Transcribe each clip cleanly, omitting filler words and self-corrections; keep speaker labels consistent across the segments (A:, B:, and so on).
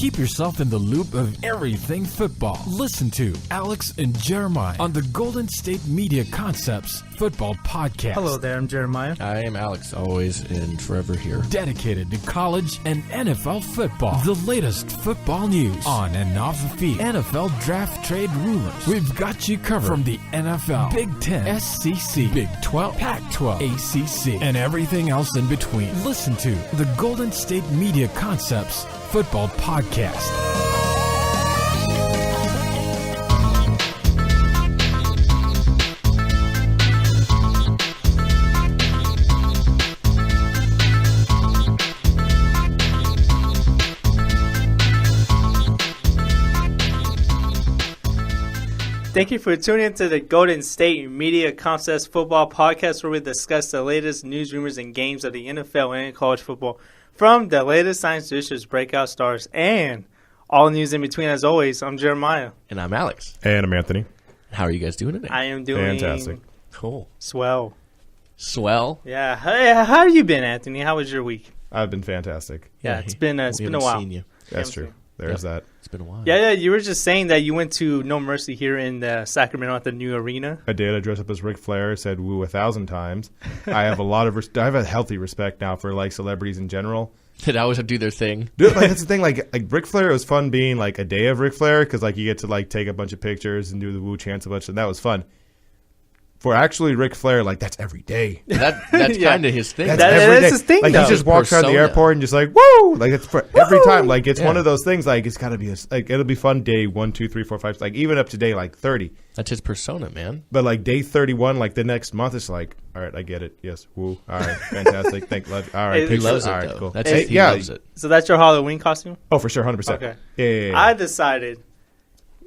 A: Keep yourself in the loop of everything football. Listen to Alex and Jeremiah on the Golden State Media Concepts Football Podcast.
B: Hello there, I'm Jeremiah.
C: I am Alex, always and forever here.
A: Dedicated to college and NFL football. The latest football news on and off the field. NFL draft trade rumors. We've got you covered from the NFL, Big Ten, SEC, Big 12, Pac-12, ACC, and everything else in between. Listen to the Golden State Media Concepts Football Podcast.
B: Thank you for tuning into the Golden State Media Concepts Football Podcast, where we discuss the latest news, rumors, and games of the NFL and college football from the latest science dishes, breakout stars, and all news in between. As always, I'm Jeremiah.
C: And I'm Alex.
D: And I'm Anthony.
C: How are you guys doing today?
B: I am doing
D: fantastic.
C: Cool.
B: Swell.
C: Yeah.
B: Hey, how have you been, Anthony? How was your week?
D: I've been fantastic.
B: Yeah, it's been a while.
C: Seen you.
D: That's true. There's that.
C: It's been a while.
B: Yeah, you were just saying that you went to No Mercy here in Sacramento at the new arena.
D: I did. I dressed up as Ric Flair, said woo 1,000 times. I have I have a healthy respect now for like celebrities in general.
C: That always do their thing.
D: Dude, like that's the thing. Like Ric Flair, it was fun being like a day of Ric Flair because like you get to like take a bunch of pictures and do the woo chants a bunch, and that was fun. For actually Ric Flair, like that's every day.
C: That's
B: Yeah.
C: kind of his thing.
D: That's
B: That
D: every
B: is
D: day.
B: his thing,
D: like
B: though.
D: he just walks around the
C: Persona.
D: airport and just like woo, like it's for every time. Like it's
C: Yeah.
D: one of those things. Like it's got to be like it'll be fun day 1, 2, 3, 4, 5, like even up to day like 30.
C: That's his persona, man.
D: But like day 31, like the next month, it's like, all right, I get it. Yes, woo. All right, fantastic. Love. All right,
B: He
D: pictures.
C: loves it,
D: All right,
C: though.
D: cool.
C: That's
D: Hey,
C: just, he
D: yeah.
C: loves it.
B: So that's your Halloween costume?
D: Oh, for sure, 100%.
B: Okay.
D: Yeah.
B: I decided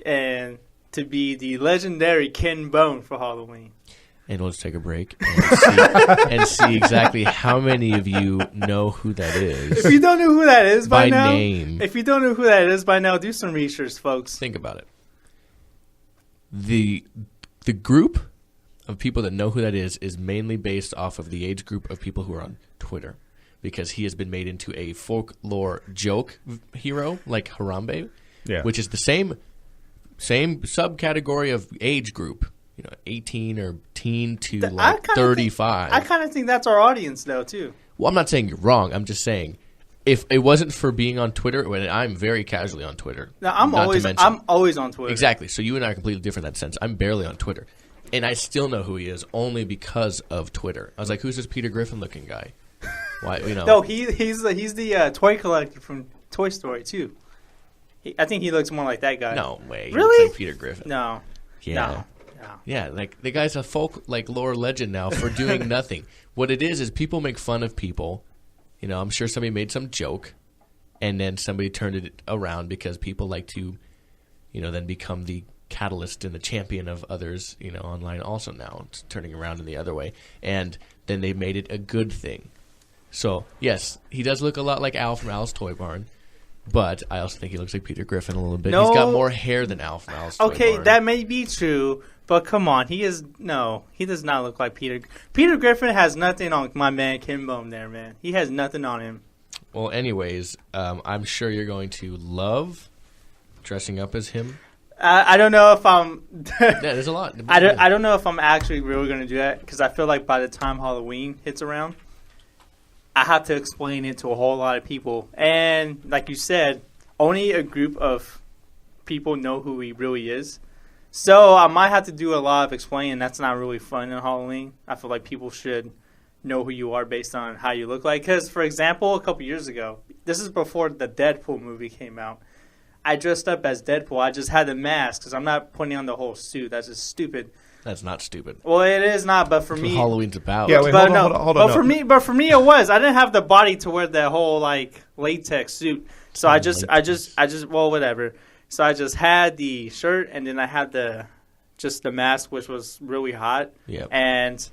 B: and to be the legendary Ken Bone for Halloween.
C: And we'll just take a break and see exactly how many of you know who that is.
B: If you don't know who that is by
C: By
B: now,
C: name.
B: if you don't know who that is by now, do some research, folks.
C: Think about it. The group of people that know who that is mainly based off of the age group of people who are on Twitter, because he has been made into a folklore joke hero like Harambe,
D: Yeah.
C: which is the same subcategory of age group. 18 or teen to like 35.
B: I kind of think that's our audience, though, too.
C: Well, I'm not saying you're wrong. I'm just saying if it wasn't for being on Twitter, when I'm very casually on Twitter.
B: Now, I'm always on Twitter.
C: Exactly. So you and I are completely different in that sense. I'm barely on Twitter. And I still know who he is only because of Twitter. I was like, who's this Peter Griffin looking guy? Why,
B: No, he's the toy collector from Toy Story, too. I think he looks more like that guy.
C: No way. He
B: Really?
C: looks like Peter Griffin.
B: No.
C: Yeah.
B: No.
C: Yeah, like the guy's a folk like lore legend now for doing nothing. What it is people make fun of people. I'm sure somebody made some joke, and then somebody turned it around because people like to, then become the catalyst and the champion of others, online also now. It's turning around in the other way. And then they made it a good thing. So, yes, he does look a lot like Al from Al's Toy Barn. But I also think he looks like Peter Griffin a little bit.
B: No.
C: He's got more hair than Al from Al's Toy
B: Okay,
C: Barn.
B: that may be true, but come on, he does not look like Peter. Peter Griffin has nothing on my man Ken Bone there, man. He has nothing on him.
C: Well, anyways, I'm sure you're going to love dressing up as him.
B: I don't know if I'm.
C: Yeah, there's a lot.
B: I don't know if I'm actually really going to do that, because I feel like by the time Halloween hits around, I have to explain it to a whole lot of people. And like you said, only a group of people know who he really is. So I might have to do a lot of explaining. That's not really fun on Halloween. I feel like people should know who you are based on how you look like. Because, for example, a couple years ago, this is before the Deadpool movie came out, I dressed up as Deadpool. I just had the mask because I'm not putting on the whole suit. That's just stupid.
C: That's not stupid.
B: Well, it is not, but for
C: That's
B: me,
C: what Halloween's about.
D: Yeah, wait,
B: but
D: hold on.
B: But for me, it was. I didn't have the body to wear the whole like latex suit, so I just, well, whatever. So I just had the shirt, and then I had the mask, which was really hot.
C: Yep.
B: And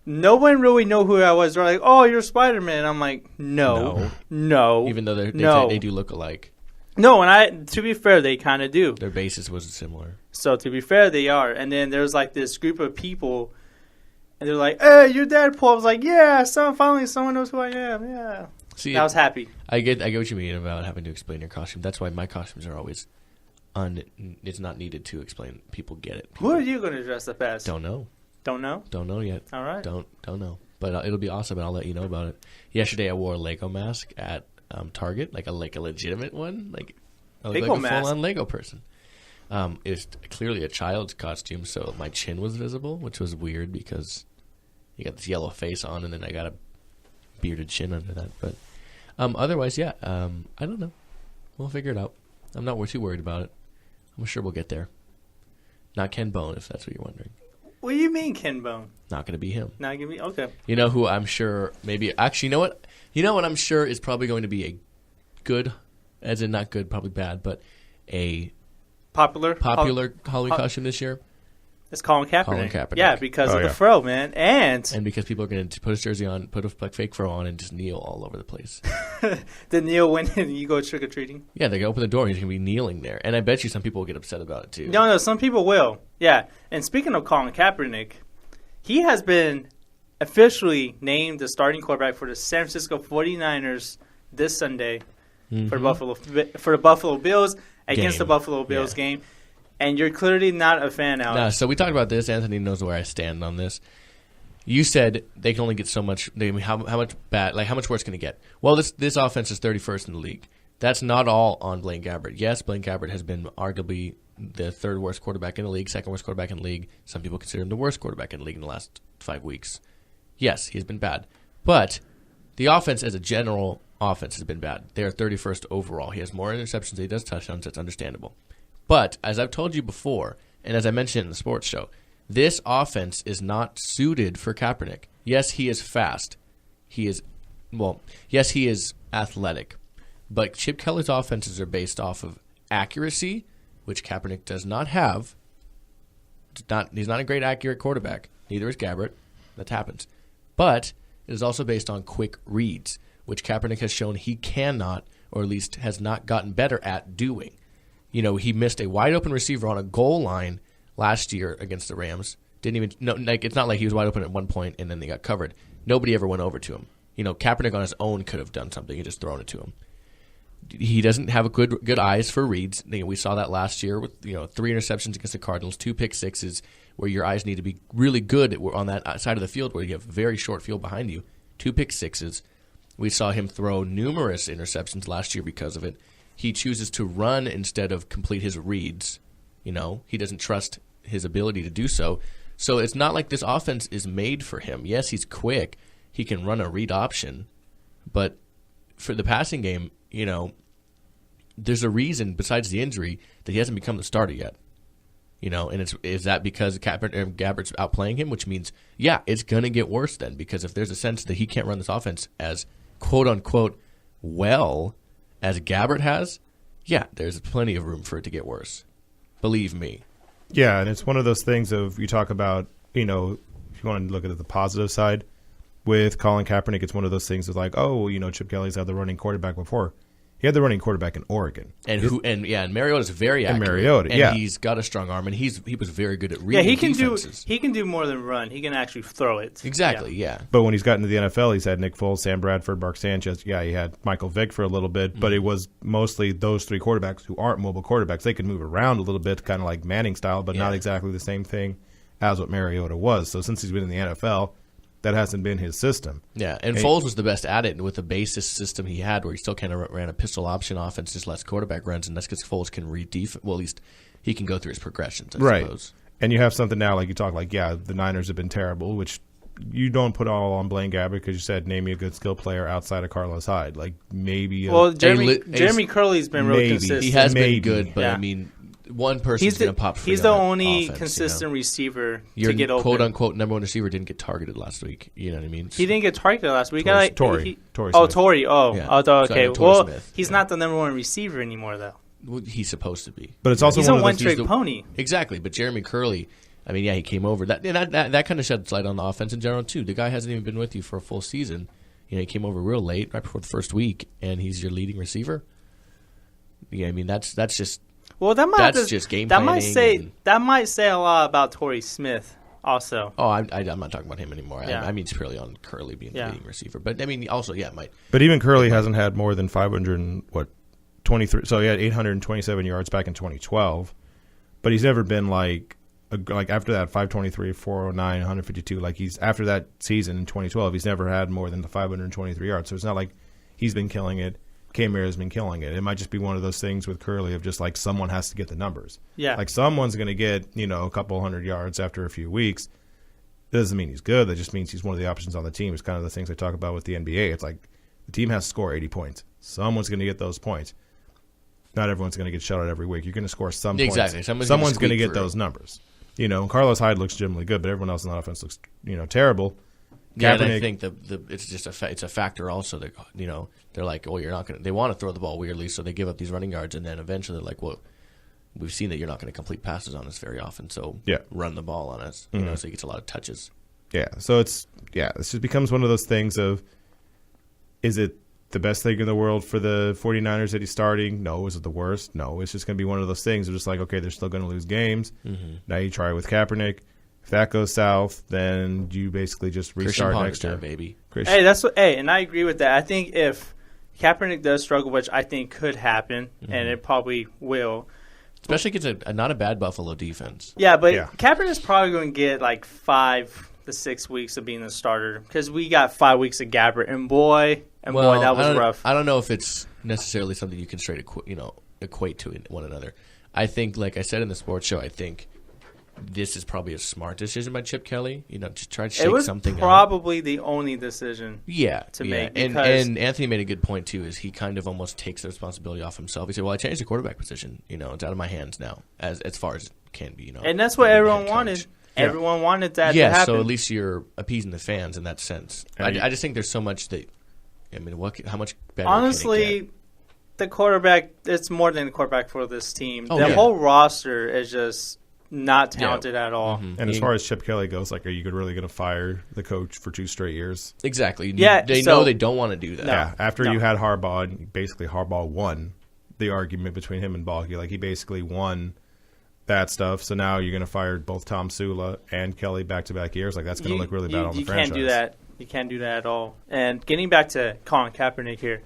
B: no one really knew who I was. They're like, "Oh, you're Spider-Man." I'm like, "No."
C: Even though they do look alike.
B: No, and to be fair, they kind of do.
C: Their basis was similar.
B: So to be fair, they are. And then there's like this group of people, and they're like, "Hey, you're Deadpool." I was like, "Yeah, finally someone knows who I am." Yeah.
C: See,
B: I was happy.
C: I get what you mean about having to explain your costume. That's why my costumes are always it's not needed to explain. People get it.
B: Who are you going to dress up as?
C: Don't know.
B: Don't know?
C: Don't know yet.
B: All right.
C: Don't know. But it'll be awesome, and I'll let you know about it. Yesterday, I wore a Lego mask at Target, like a legitimate one. Like I look
B: Lego
C: like a
B: mask?
C: full-on Lego person. It's clearly a child's costume, so my chin was visible, which was weird because you got this yellow face on, and then I got a bearded chin under that. But otherwise, yeah, I don't know. We'll figure it out. I'm not too worried about it. I'm sure we'll get there. Not Ken Bone, if that's what you're wondering.
B: What do you mean, Ken Bone?
C: Not going to be him.
B: Not gonna be okay.
C: You know who I'm sure maybe actually you know what? You know what I'm sure is probably going to be a good, as in not good, probably bad, but a
B: Popular
C: Halloween costume this year.
B: It's Colin Kaepernick.
C: Colin Kaepernick.
B: Yeah, because of the fro, man, and
C: because people are going to put his jersey on, put a fake fro on, and just kneel all over the place.
B: the kneel when you go trick or treating.
C: Yeah, they open the door, and he's going to be kneeling there, and I bet you some people will get upset about it too.
B: No, some people will. Yeah, and speaking of Colin Kaepernick, he has been officially named the starting quarterback for the San Francisco 49ers this Sunday for the Buffalo Bills against the Buffalo Bills game. And you're clearly not a fan, Alex.
C: No, so we talked about this. Anthony knows where I stand on this. You said they can only get so much. How much worse can it get? Well, this offense is 31st in the league. That's not all on Blaine Gabbert. Yes, Blaine Gabbert has been arguably the third worst quarterback in the league, second worst quarterback in the league. Some people consider him the worst quarterback in the league in the last 5 weeks. Yes, he's been bad. But the offense as a general offense has been bad. They are 31st overall. He has more interceptions than he does touchdowns. That's understandable. But as I've told you before, and as I mentioned in the sports show, this offense is not suited for Kaepernick. Yes, he is fast. Yes, he is athletic. But Chip Kelly's offenses are based off of accuracy, which Kaepernick does not have. He's not a great accurate quarterback. Neither is Gabbert. That happens. But it is also based on quick reads, which Kaepernick has shown he cannot, or at least has not gotten better at doing. You know, he missed a wide open receiver on a goal line last year against the Rams. It's not like he was wide open at one point and then they got covered. Nobody ever went over to him. You know, Kaepernick on his own could have done something and just thrown it to him. He doesn't have a good eyes for reads. We saw that last year with 3 interceptions against the Cardinals, 2 pick sixes, where your eyes need to be really good on that side of the field where you have a very short field behind you. 2 pick sixes. We saw him throw numerous interceptions last year because of it. He chooses to run instead of complete his reads. He doesn't trust his ability to do so. So it's not like this offense is made for him. Yes, he's quick. He can run a read option. But for the passing game, there's a reason besides the injury that he hasn't become the starter yet. And is that because Gabbert's outplaying him, which means, yeah, it's going to get worse then, because if there's a sense that he can't run this offense as quote-unquote well as Gabbert has, yeah, there's plenty of room for it to get worse. Believe me.
D: Yeah, and it's one of those things of, you talk about, if you want to look at the positive side, with Colin Kaepernick, it's one of those things of like, Chip Kelly's had the running quarterback before. He had the running quarterback in Oregon. And
C: Mariota's very accurate. And he's got a strong arm, and he was very good at reading defenses.
B: He can do more than run. He can actually throw it.
C: Exactly, yeah.
D: But when he's gotten to the NFL, he's had Nick Foles, Sam Bradford, Mark Sanchez. Yeah, he had Michael Vick for a little bit, but it was mostly those 3 quarterbacks who aren't mobile quarterbacks. They can move around a little bit, kind of like Manning style, but not exactly the same thing as what Mariota was. So since he's been in the NFL, that hasn't been his system.
C: Yeah, and Foles was the best at it, and with the basis system he had where he still kind of ran a pistol option offense, just less quarterback runs, and that's because Foles can read defense. Well, at least he can go through his progressions, I suppose.
D: And you have something now, like you talk, like, the Niners have been terrible, which you don't put all on Blaine Gabbert because you said, name me a good skill player outside of Carlos Hyde. Like, maybe...
B: Jeremy Curley's been really consistent.
C: He has been good, but, I mean... One person's going to pop free.
B: He's the only consistent receiver to get open.
C: Quote-unquote number one receiver didn't get targeted last week. You know what I mean?
B: He didn't get targeted last week.
D: Torrey.
B: Torrey. Oh, yeah. Okay.
C: Well, Smith.
B: He's not the number one receiver anymore, though.
C: Well, he's supposed to be.
D: But it's also
B: he's a one-trick pony.
C: Exactly. But Jeremy Curley, I mean, he came over. That kind of sheds light on the offense in general, too. The guy hasn't even been with you for a full season. He came over real late, right before the first week, and he's your leading receiver. Yeah, I mean, that's just...
B: Well,
C: that's just game planning.
B: That might say a lot about Torrey Smith also.
C: Oh, I'm not talking about him anymore.
B: Yeah.
C: I mean, it's purely on Curley being the leading receiver. But I mean, also, it might.
D: But even Curley hasn't had more than 23. So he had 827 yards back in 2012. But he's never been like after that 523, 409, 152. Like he's after that season in 2012, he's never had more than the 523 yards. So it's not like he's been killing it. K-Mir has been killing it. It might just be one of those things with Curley of just like someone has to get the numbers.
B: Yeah.
D: Like someone's going to get, a couple hundred yards after a few weeks. That doesn't mean he's good. That just means he's one of the options on the team. It's kind of the things I talk about with the NBA. It's like the team has to score 80 points. Someone's going to get those points. Not everyone's going to get shut out every week. You're going to score some points.
C: Exactly.
D: Someone's going to get those numbers. Carlos Hyde looks generally good, but everyone else in the offense looks, terrible.
C: Yeah, and I think it's just it's a factor also that they're like, oh, you're not going to. They want to throw the ball weirdly, so they give up these running yards, and then eventually they're like, well, we've seen that you're not going to complete passes on us very often, so run the ball on us. So he gets a lot of touches.
D: Yeah, so this just becomes one of those things of, is it the best thing in the world for the 49ers that he's starting? No. Is it the worst? No. It's just going to be one of those things. They're just like, okay, they're still going to lose games. Now you try with Kaepernick. If that goes south, then you basically just restart next year,
C: baby.
B: And I agree with that. I think if Kaepernick does struggle, which I think could happen, and it probably will,
C: especially against not a bad Buffalo defense.
B: Yeah, but Kaepernick's probably going to get like 5 to 6 weeks of being a starter because we got 5 weeks of Gabbert, and boy, that was rough.
C: I don't know if it's necessarily something you can straight equate to one another. I think, like I said in the sports show, I think this is probably a smart decision by Chip Kelly. Just try to shake something
B: out. It was probably the only decision to make.
C: And Anthony made a good point, too, is he kind of almost takes the responsibility off himself. He said, well, I changed the quarterback position. It's out of my hands now, as far as it can be.
B: And that's what everyone wanted. Yeah. Everyone wanted that to happen.
C: Yeah, so at least you're appeasing the fans in that sense. I just think there's so much that, how much better
B: honestly,
C: can it get?
B: The quarterback, it's more than a quarterback for this team.
C: Oh,
B: the whole roster is just not talented at all.
D: And as far as Chip Kelly goes, like, are you really going to fire the coach for 2 straight years?
C: Exactly. They know they don't want to do that.
D: Yeah. After you had Harbaugh, and basically Harbaugh won the argument between him and Balky. Like, he basically won that stuff. So now you're going to fire both Tom Sula and Kelly back-to-back years. Like, that's going to look really bad on the franchise.
B: You can't do that. You can't do that at all. And getting back to Colin Kaepernick here,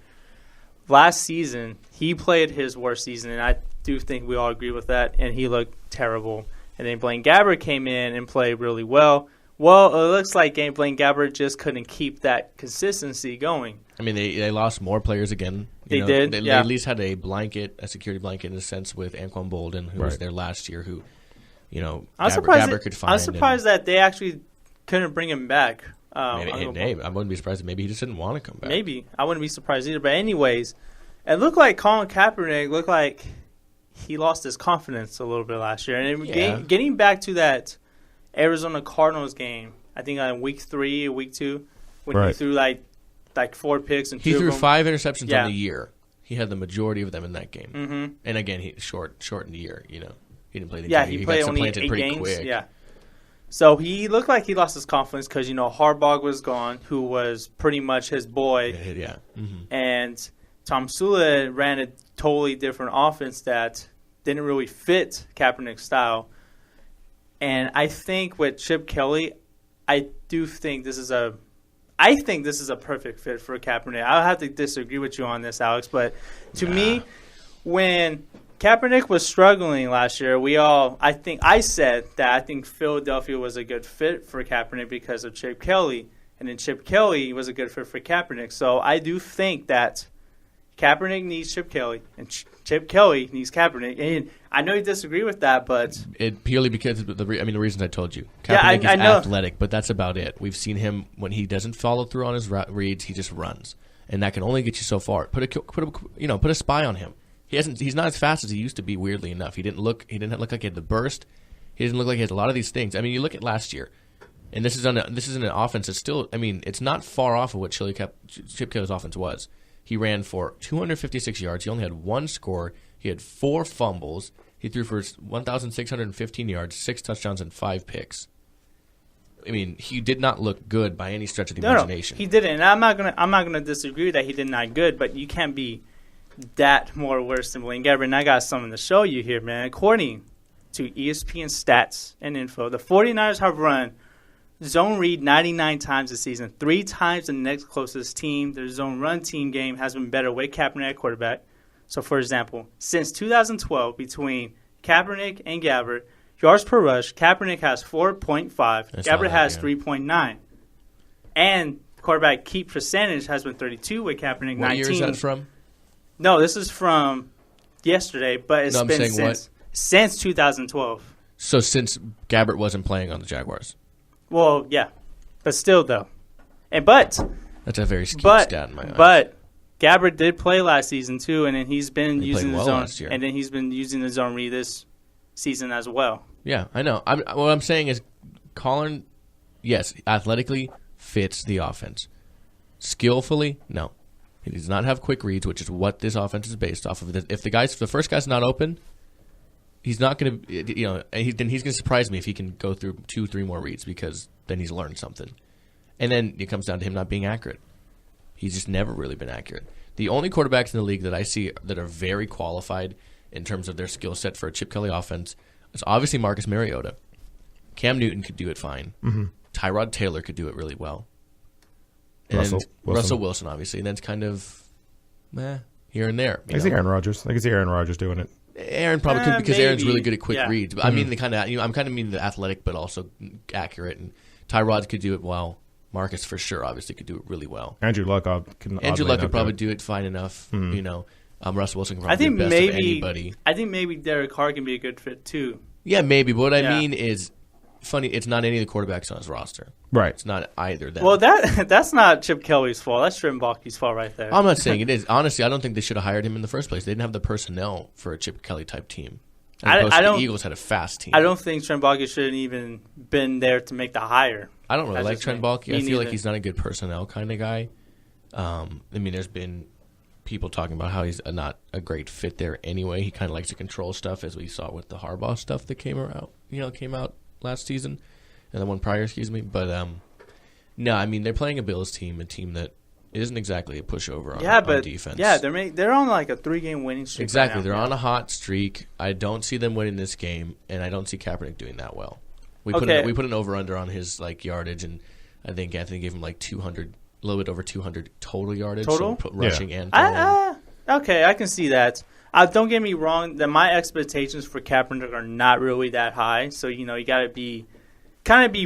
B: last season he played his worst season, and I do think we all agree with that, and he looked terrible. And then Blaine Gabbert came in and played really well. Well, it looks like Blaine Gabbert just couldn't keep that consistency going.
C: I mean, they lost more players again.
B: They did.
C: They at least had a security blanket in a sense with Anquan Bolden, who was there last year, who, Gabbert could find.
B: I'm surprised that they actually couldn't bring him back.
C: I wouldn't be surprised if maybe he just didn't want to come back.
B: Maybe. I wouldn't be surprised either. But anyways, it looked like Colin Kaepernick looked like he lost his confidence a little bit last year. And getting back to that Arizona Cardinals game, I think on week 3 or week 2, when he threw like 4 picks and
C: he threw 5 interceptions on the year. He had the majority of them in that game.
B: Mm-hmm.
C: And again, he shortened the year. He didn't play the
B: game.
C: He
B: played
C: got
B: only
C: supplanted
B: 8
C: pretty
B: games.
C: quick.
B: Yeah. So he looked like he lost his confidence because Harbaugh was gone, who was pretty much his boy.
C: Yeah. Mm-hmm.
B: And Tom Sula ran a totally different offense that didn't really fit Kaepernick's style. And I think with Chip Kelly, I think this is a perfect fit for Kaepernick. I'll have to disagree with you on this, Alex, but to me, when Kaepernick was struggling last year, I said that I think Philadelphia was a good fit for Kaepernick because of Chip Kelly, and then Chip Kelly was a good fit for Kaepernick. So I do think that Kaepernick needs Chip Kelly, and Chip Kelly needs Kaepernick. And I know you disagree with that, but
C: purely because of the reasons I told you. Kaepernick is athletic, but that's about it. We've seen him when he doesn't follow through on his reads, he just runs, and that can only get you so far. Put a spy on him. He's not as fast as he used to be. Weirdly enough, he didn't look like he had the burst. He didn't look like he had a lot of these things. I mean, you look at last year, and this is an offense that's still. I mean, it's not far off of what Chip Kelly's offense was. He ran for 256 yards. He only had 1 score. He had 4 fumbles. He threw for 1,615 yards, 6 touchdowns, and 5 picks. I mean, he did not look good by any stretch of the imagination.
B: No, he didn't. And I'm not gonna disagree that he did not good, but you can't be that more worse than Blaine Gabbert. And I got something to show you here, man. According to ESPN stats and info, the 49ers have run zone read 99 times this season, 3 times the next closest team. Their zone run team game has been better with Kaepernick at quarterback. So, for example, since 2012, between Kaepernick and Gabbert, yards per rush, Kaepernick has 4.5, Gabbert has 3.9. And quarterback keep percentage has been 32 with Kaepernick, 19.
C: What year is that from?
B: No, this is from yesterday, but it's been since 2012.
C: So since Gabbert wasn't playing on the Jaguars.
B: Well, yeah. But still, though. That's
C: a very skewed stat in my eyes.
B: But Gabbert did play last season, too, and then he's been using the zone.
C: Last year.
B: And then he's been using the zone read this season as well.
C: Yeah, I know. What I'm saying is Colin, yes, athletically fits the offense. Skillfully, no. He does not have quick reads, which is what this offense is based off of. If the first guy's not open, he's not going to, then he's going to surprise me if he can go through 2-3 more reads, because then he's learned something. And then it comes down to him not being accurate. He's just never really been accurate. The only quarterbacks in the league that I see that are very qualified in terms of their skill set for a Chip Kelly offense is obviously Marcus Mariota. Cam Newton could do it fine. Mm-hmm. Tyrod Taylor could do it really well. And Russell Wilson, obviously. And then it's kind of here and there.
D: I can see Aaron Rodgers. I can see Aaron Rodgers doing it.
C: Aaron probably could, because Aaron's really good at quick reads. But I mean, I'm kind of meaning the athletic, but also accurate. And Tyrod could do it well. Marcus, for sure, obviously could do it really well.
D: Andrew Luck could
C: probably do it fine enough. Russell Wilson can probably do the best of anybody.
B: I think maybe Derek Carr can be a good fit too.
C: Yeah, maybe. But what I mean is, funny, it's not any of the quarterbacks on his roster.
D: Right.
C: It's not either of them.
B: Well, that's not Chip Kelly's fault. That's Schimbalke's fault right there.
C: I'm not saying it is. Honestly, I don't think they should have hired him in the first place. They didn't have the personnel for a Chip Kelly type team. The Eagles had a fast team.
B: I don't think Schimbalke should have even been there to make the hire.
C: I don't really like Trent Baalke. I feel like he's not a good personnel kind of guy. There's been people talking about how he's not a great fit there anyway. He kind of likes to control stuff, as we saw with the Harbaugh stuff that came out last season, and the one prior, excuse me. But no, they're playing a Bills team, a team that isn't exactly a pushover on defense.
B: Yeah, they're on like a 3-game winning streak.
C: Exactly,
B: right now.
C: they're on a hot streak. I don't see them winning this game, and I don't see Kaepernick doing that well. We put an over-under on his yardage, and I think Anthony gave him 200, a little bit over 200 total yardage.
B: Total?
C: So rushing and throwing.
B: Okay, I can see that. Don't get me wrong, that my expectations for Kaepernick are not really that high. So, you got to be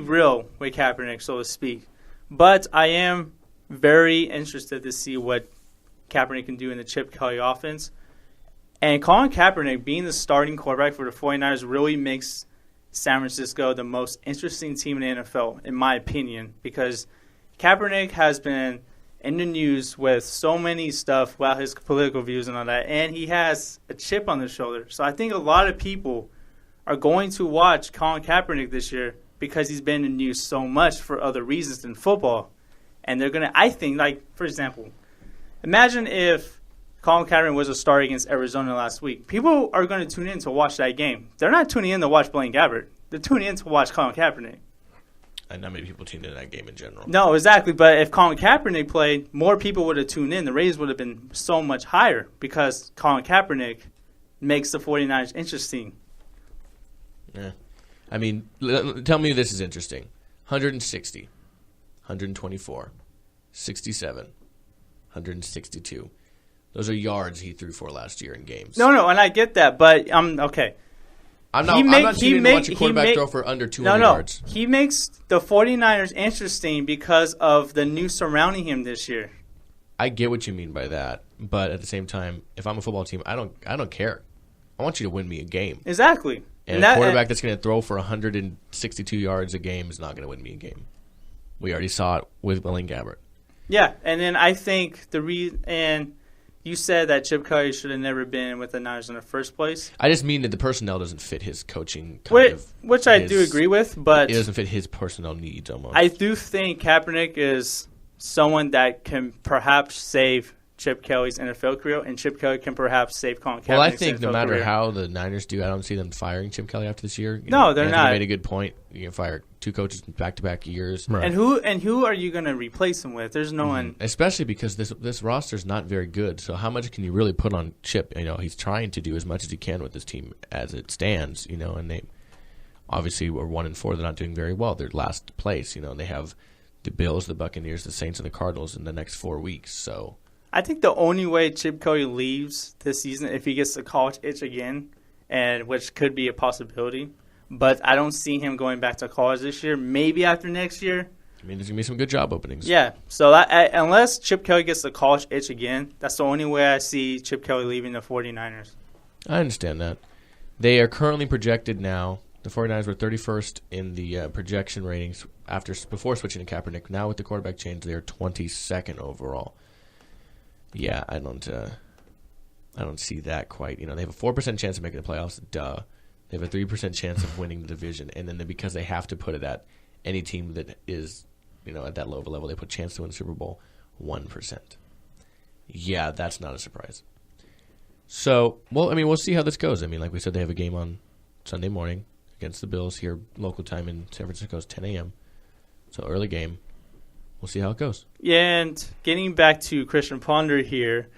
B: real with Kaepernick, so to speak. But I am very interested to see what Kaepernick can do in the Chip Kelly offense. And Colin Kaepernick being the starting quarterback for the 49ers really makes San Francisco the most interesting team in the NFL, in my opinion, because Kaepernick has been in the news with so many stuff about his political views and all that, and he has a chip on his shoulder. So I think a lot of people are going to watch Colin Kaepernick this year because he's been in the news so much for other reasons than football. And they're going to, I think, for example, imagine if Colin Kaepernick was a star against Arizona last week. People are going to tune in to watch that game. They're not tuning in to watch Blaine Gabbert. They're tuning in to watch Colin Kaepernick.
C: And not many people tuned in that game in general.
B: No, exactly. But if Colin Kaepernick played, more people would have tuned in. The ratings would have been so much higher because Colin Kaepernick makes the 49ers interesting.
C: Yeah. Tell me this is interesting. 160, 124, 67, 162. Those are yards he threw for last year in games.
B: No, and I get that, but okay.
C: I'm not tuning in to watch a quarterback throw for under 200 yards.
B: He makes the 49ers interesting because of the news surrounding him this year.
C: I get what you mean by that, but at the same time, if I'm a football team, I don't care. I want you to win me a game.
B: Exactly.
C: And a quarterback that's going to throw for 162 yards a game is not going to win me a game. We already saw it with Blaine Gabbert.
B: Yeah, and then I think and you said that Chip Kelly should have never been with the Niners in the first place.
C: I just mean that the personnel doesn't fit his coaching
B: which I do agree with, but
C: it doesn't fit his personnel needs almost.
B: I do think Kaepernick is someone that can perhaps save Chip Kelly's NFL career, and Chip Kelly can perhaps save Colin Kaepernick's
C: Well, I think no
B: NFL
C: matter
B: career.
C: how the Niners do, I don't see them firing Chip Kelly after this year.
B: No, they're
C: Anthony
B: not.
C: made a good point. You can fire 2 coaches in back-to-back years.
D: Right.
B: And who are you going to replace him with? There's no one.
C: Especially because this roster's not very good. So how much can you really put on Chip? He's trying to do as much as he can with this team as it stands. And they obviously were 1-4. They're not doing very well. They're last place. They have the Bills, the Buccaneers, the Saints, and the Cardinals in the next 4 weeks. So
B: I think the only way Chip Kelly leaves this season if he gets the college itch again, and which could be a possibility. But I don't see him going back to college this year. Maybe after next year.
C: there's going to be some good job openings.
B: Yeah. So unless Chip Kelly gets the college itch again, that's the only way I see Chip Kelly leaving the 49ers.
C: I understand that. They are currently projected now. The 49ers were 31st in the projection ratings before switching to Kaepernick. Now with the quarterback change, they are 22nd overall. Yeah, I don't see that quite. They have a 4% chance of making the playoffs. Duh. They have a 3% chance of winning the division, and then because they have to put it at any team that is, at that low of a level, they put chance to win the Super Bowl 1%. Yeah, that's not a surprise. So, we'll see how this goes. Like we said, they have a game on Sunday morning against the Bills here, local time in San Francisco. It's 10 a.m. So early game. We'll see how it goes.
B: Yeah, and getting back to Christian Ponder here,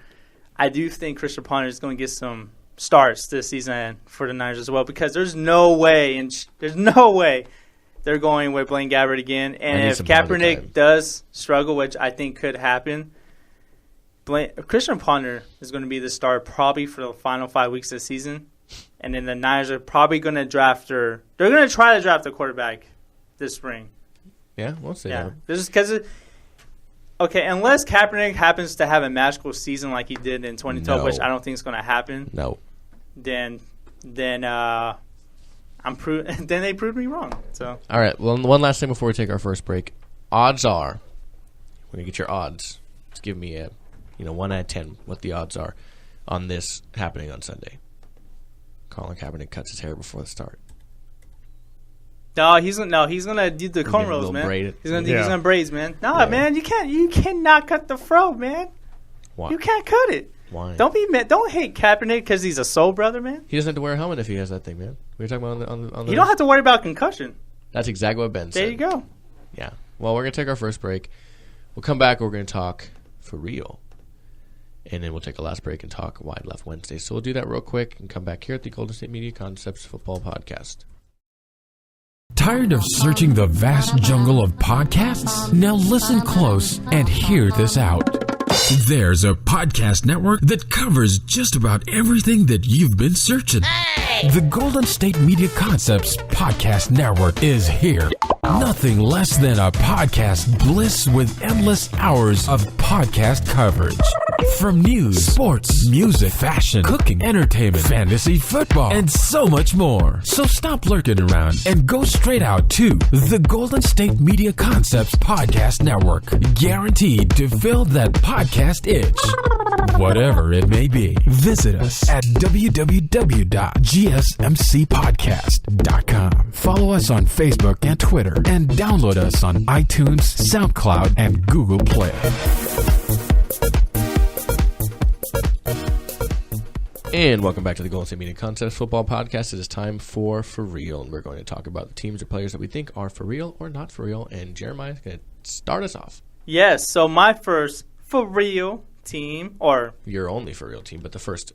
B: I do think Christian Ponder is going to get some starts this season for the Niners as well, because there's no way they're going with Blaine Gabbert again. And if Kaepernick does struggle, which I think could happen, Christian Ponder is going to be the star probably for the final 5 weeks of the season. And then the Niners are probably going to they're going to try to draft a quarterback this spring.
C: Yeah, we'll see.
B: Yeah, this is because unless Kaepernick happens to have a magical season like he did in 2012, which I don't think is going to happen.
C: No.
B: Then they proved me wrong. So
C: all right. Well, one last thing before we take our first break. Odds are, we're gonna get your odds. Just give me a 1 out of 10 what the odds are on this happening on Sunday. Colin Kaepernick cuts his hair before the start.
B: No, he's gonna do the cornrows, man.
C: Braid it.
B: He's gonna braids, man. No, man, you cannot cut the fro, man.
C: Why?
B: You can't cut it.
C: Why?
B: Don't hate Kaepernick because he's a soul brother, man.
C: He doesn't have to wear a helmet if he has that thing, man. We were talking about on the.
B: You don't have to worry about concussion.
C: That's exactly what Ben said.
B: There you go.
C: Yeah. Well, we're gonna take our first break. We'll come back. We're gonna talk for real, and then we'll take a last break and talk Wide Left Wednesday. So we'll do that real quick and come back here at the Golden State Media Concepts Football Podcast.
A: Tired of searching the vast jungle of podcasts? Now listen close and hear this out. There's a podcast network that covers just about everything that you've been searching. The Golden State Media Concepts Podcast Network is here. Nothing less than a podcast bliss with endless hours of podcast coverage. From news, sports, music, fashion, cooking, entertainment, fantasy, football, and so much more. So stop lurking around and go straight out to the Golden State Media Concepts Podcast Network. Guaranteed to fill that podcast itch. Whatever it may be. Visit us at www.gsmcpodcast.com. Follow us on Facebook and Twitter, and download us on iTunes, SoundCloud, and Google Play.
C: And welcome back to the Golden State Media Concepts Football Podcast. It is time for real, and we're going to talk about the teams or players that we think are for real or not for real. And Jeremiah is going to start us off.
B: Yes. So my first for real team, or
C: your only for real team, but the first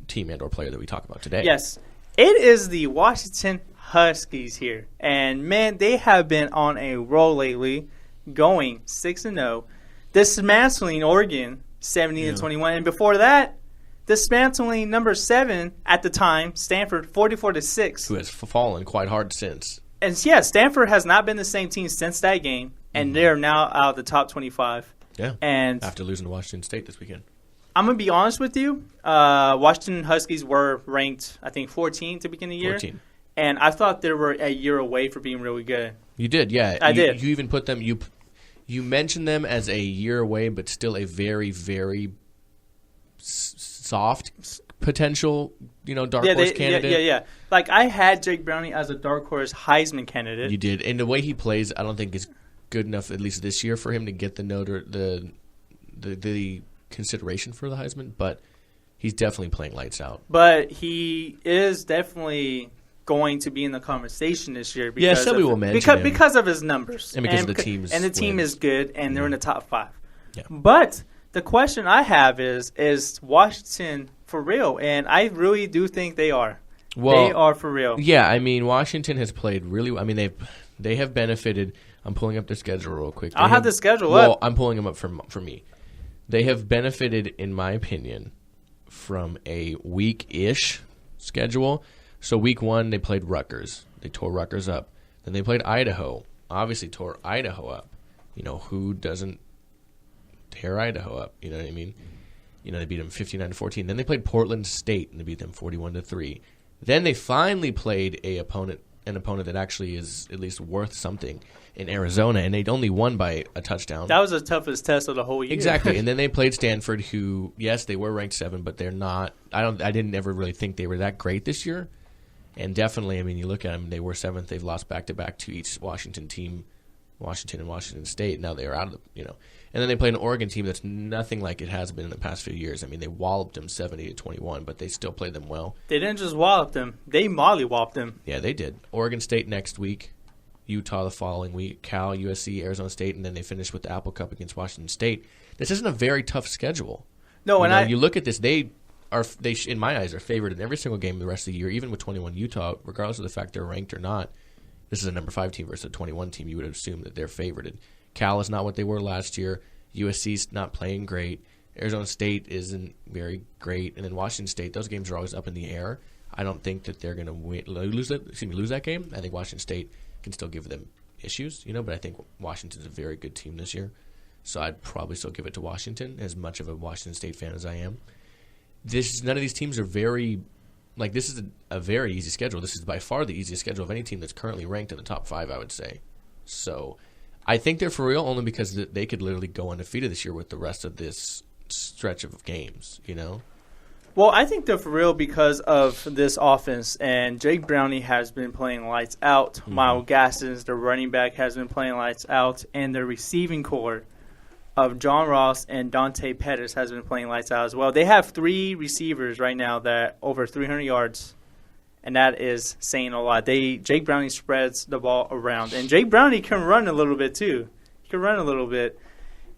C: team and or player that we talk about today.
B: Yes, it is the Washington Huskies here, and man, they have been on a roll lately, going 6-0, dismantling Oregon 70-21, and before that, dismantling number 7 at the time, Stanford 44-6,
C: who has fallen quite hard since.
B: And yeah, Stanford has not been the same team since that game, and they're now out of the top 25.
C: Yeah,
B: and
C: after losing to Washington State this weekend.
B: I'm going to be honest with you. Washington Huskies were ranked, I think, 14 to begin the year.
C: 14.
B: And I thought they were a year away from being really good.
C: You did, yeah.
B: I did.
C: You even put them, you mentioned them as a year away, but still a very, very soft potential, dark horse candidate.
B: Yeah. Like, I had Jake Browning as a dark horse Heisman candidate.
C: You did. And the way he plays, I don't think is good enough, at least this year, for him to get the consideration for the Heisman, but he's definitely playing lights out.
B: But he is definitely going to be in the conversation this year.
C: Yeah, somebody will mention him.
B: Because of his numbers.
C: And because of the team's
B: And the team
C: wins.
B: is good, and they're in the top 5.
C: Yeah.
B: But the question I have is Washington for real? And I really do think they are.
C: Well,
B: they are for real.
C: Yeah, I mean, Washington has played really well. I mean, they have benefited. I'm pulling up their schedule real quick.
B: I'll have the schedule
C: up.
B: up.
C: I'm pulling them up for me. They have benefited, in my opinion, from a weak-ish schedule. So week 1, they played Rutgers. They tore Rutgers up. Then they played Idaho. Obviously tore Idaho up. You know, who doesn't tear Idaho up? You know what I mean? You know, they beat them 59-14. Then they played Portland State, and they beat them 41-3. Then they finally played an opponent that actually is at least worth something in Arizona, and they'd only won by a touchdown.
B: That was the toughest test of the whole year.
C: Exactly. And then they played Stanford, who, yes, they were ranked 7, but they're not. I didn't ever really think they were that great this year. And definitely, I mean, you look at them, they were 7th. They've lost back-to-back to each Washington team, Washington and Washington State. Now they're out of the, And then they played an Oregon team that's nothing like it has been in the past few years. I mean, they walloped them 70-21, but they still played them well.
B: They didn't just wallop them. They molly-whopped them.
C: Yeah, they did. Oregon State next week, Utah the following week, Cal, USC, Arizona State, and then they finished with the Apple Cup against Washington State. This isn't a very tough schedule.
B: No,
C: you look at this, they in my eyes are favored in every single game the rest of the year, even with 21 Utah, regardless of the fact they're ranked or not. This is a number 5 team versus a 21 team. You would assume that they're favored. Cal is not what they were last year. USC's not playing great. Arizona State isn't very great, and then Washington State. Those games are always up in the air. I don't think that they're going to lose that game. I think Washington State can still give them issues, but I think Washington's a very good team this year. So I'd probably still give it to Washington, as much of a Washington State fan as I am. None of these teams are very this is a very easy schedule. This is by far the easiest schedule of any team that's currently ranked in the top 5, I would say. So I think they're for real only because they could literally go undefeated this year with the rest of this stretch of games,
B: Well, I think they're for real because of this offense, and Jake Browning has been playing lights out. Mm-hmm. Miles Gaskins, the running back, has been playing lights out, and the receiving core of John Ross and Dante Pettis has been playing lights out as well. They have 3 receivers right now that over 300 yards, and that is saying a lot. Jake Browning spreads the ball around, and Jake Browning can run a little bit too. He can run a little bit.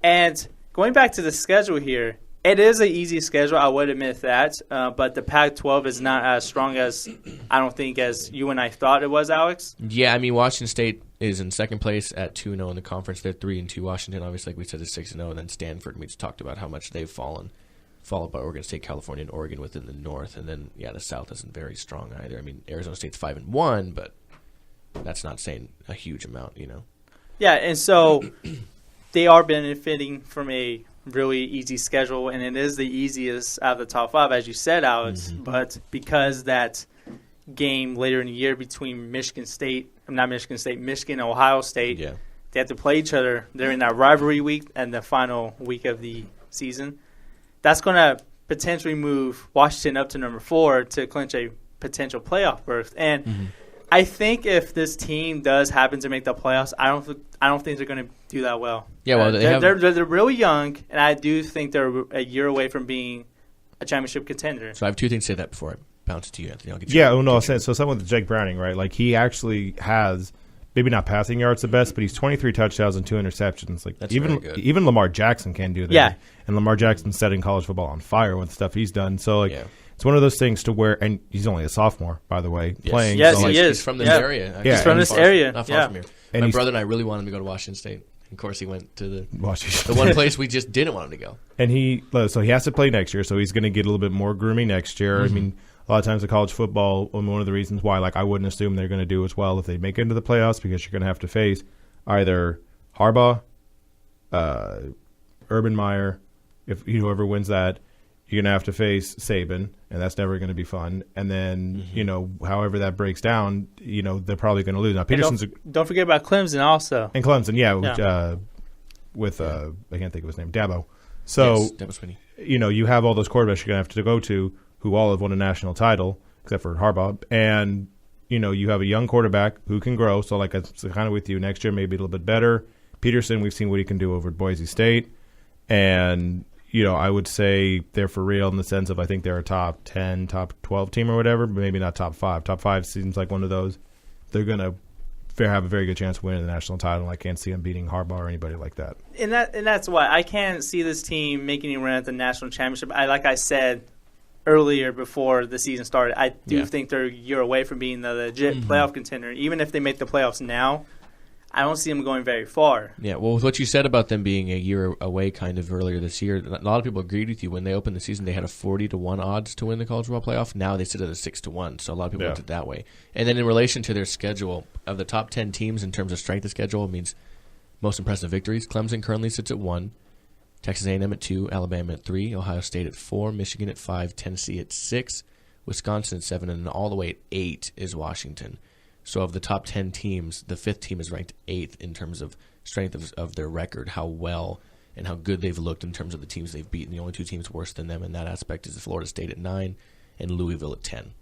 B: And going back to the schedule here, it is an easy schedule, I would admit that, but the Pac-12 is not as strong as, I don't think, as you and I thought it was, Alex.
C: Yeah, I mean, Washington State is in second place at 2-0 in the conference. They're 3-2. Washington, obviously, like we said, is 6-0, and then Stanford, we just talked about how much they've fallen, followed by Oregon State, California, and Oregon within the north, and then, the South isn't very strong either. I mean, Arizona State's 5-1, but that's not saying a huge amount,
B: Yeah, and so they are benefiting from a really easy schedule, and it is the easiest out of the top 5, as you said, Alex. Mm-hmm. But because that game later in the year between Michigan and Ohio State, they have to play each other. They're in that rivalry week and the final week of the season. That's going to potentially move Washington up to number 4 to clinch a potential playoff berth. And I think if this team does happen to make the playoffs, I don't think they're going to do that well.
C: Yeah, well,
B: they're really young, and I do think they're a year away from being a championship contender.
C: So I have 2 things to say that before I bounce it to you, Anthony. I'll get you.
D: So something with Jake Browning, right? Like, he actually has maybe not passing yards the best, but he's 23 touchdowns and 2 interceptions. Like,
C: that's
D: even Lamar Jackson can do that.
B: Yeah,
D: and Lamar Jackson's setting college football on fire with stuff he's done. So it's one of those things to where, and he's only a sophomore, by the way, playing.
B: Yes,
D: so
B: he is.
C: He's from this area. Actually.
B: He's from this area.
C: Not far from here. And my brother and I really wanted him to go to Washington State. Of course, he went to the one place we just didn't want him to go.
D: And he has to play next year, so he's going to get a little bit more grooming next year. Mm-hmm. I mean, a lot of times in college football, one of the reasons why, I wouldn't assume they're going to do as well if they make it into the playoffs, because you're going to have to face either Harbaugh, Urban Meyer, if whoever wins that. You're going to have to face Saban, and that's never going to be fun. And then, however that breaks down, they're probably going to lose. Now, Peterson's
B: don't forget about Clemson also.
D: And Clemson, with I can't think of his name, Dabo. So,
C: yes, Dabo Swinney.
D: You have all those quarterbacks you're going to have to go to who all have won a national title, except for Harbaugh. And, you have a young quarterback who can grow. So, I'm kind of with you. Next year, maybe a little bit better. Peterson, we've seen what he can do over at Boise State. And I would say they're for real in the sense of I think they're a top 10, top 12 team or whatever, but maybe not top 5. Top 5 seems like one of those. They're going to have a very good chance of winning the national title. I can't see them beating Harbaugh or anybody like that.
B: And that's why I can't see this team making a run at the national championship. Like I said earlier before the season started, I do think they're a year away from being the legit playoff contender. Even if they make the playoffs now, I don't see them going very far.
C: Yeah, well, with what you said about them being a year away kind of earlier this year, a lot of people agreed with you. When they opened the season, they had a 40-1 odds to win the college football playoff. Now they sit at a 6-1, so a lot of people went it that way. And then in relation to their schedule, of the top 10 teams in terms of strength of schedule, it means most impressive victories. Clemson currently sits at 1, Texas A&M at 2, Alabama at 3, Ohio State at 4, Michigan at 5, Tennessee at 6, Wisconsin at 7, and all the way at 8 is Washington. So of the top 10 teams, the 5th team is ranked 8th in terms of strength of their record, how well and how good they've looked in terms of the teams they've beaten. The only 2 teams worse than them in that aspect is Florida State at 9 and Louisville at 10.